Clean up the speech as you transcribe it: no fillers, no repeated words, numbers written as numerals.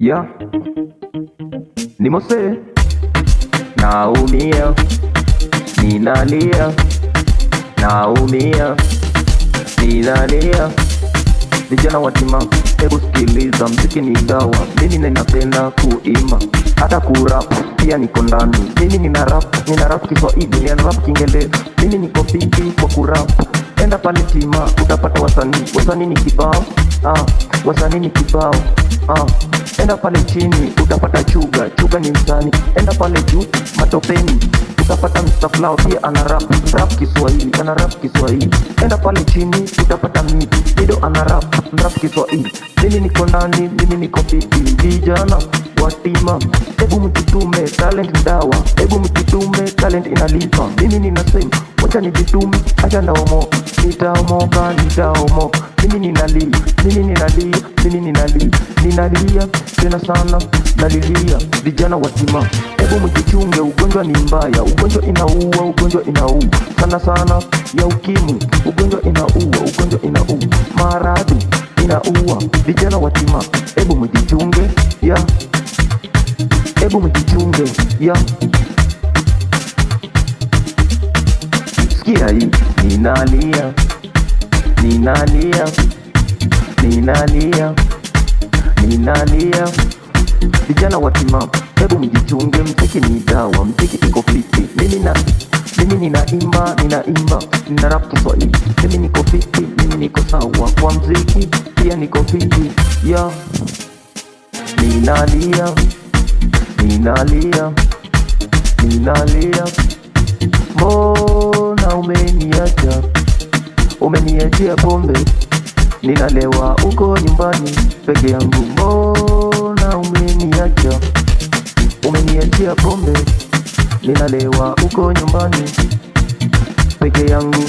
Ya ni Mose, naumia, ninalia, naumia, ninalia. Vijana watima, hebu sikiliza, mziki ni dawa. Mimi ninapenda kuimba, hata kurap pia niko ndani. Mimi nina rap Kiswahili, nina rap Kiingereza. Mimi niko fiti kwa kurap. Enda pale Tima utapata wasanii ni kibao, wasanii ni kibao. Enda pale chini utapata Chuga ni msanii. Enda pale juu Matopeni utapata Mr. Flow pia ana rap Kiswahili, ana rap Kiswahili. Enda pale chini utapata Mido ana rap Kiswahili. Mimi niko ndani, mimi niko fiti. Vijana watima, hebu mjitume, talent dawa. Hebu mjitume, talent inalipa. Mimi ninasema wacha nijitume, acha ndaomoka, nitaomoka. Mimi ninalia tena sana, nalilia. Vijana watima, hebu mjichunge, ugonjwa ni mbaya, ugonjwa inaua sana ya ukimwi. Ugonjwa inaua, maradhi inaua. Vijana watima, hebu mjichunge, hebu mjichunge, Sikia hii, ninalia. Vijana watima, hebu mjichunge, mziki ni dawa, mziki iko fiti. Mimi ninaimba, nina rap Kiswahili. Mimi niko fiti, mimi niko sawa kwa mziki, pia niko fiti, ninalia. Mbona umeniachia pombe, ninalewa uko nyumbani peke yangu. Mbona umeniachia pombe, ninalewa uko nyumbani peke yangu.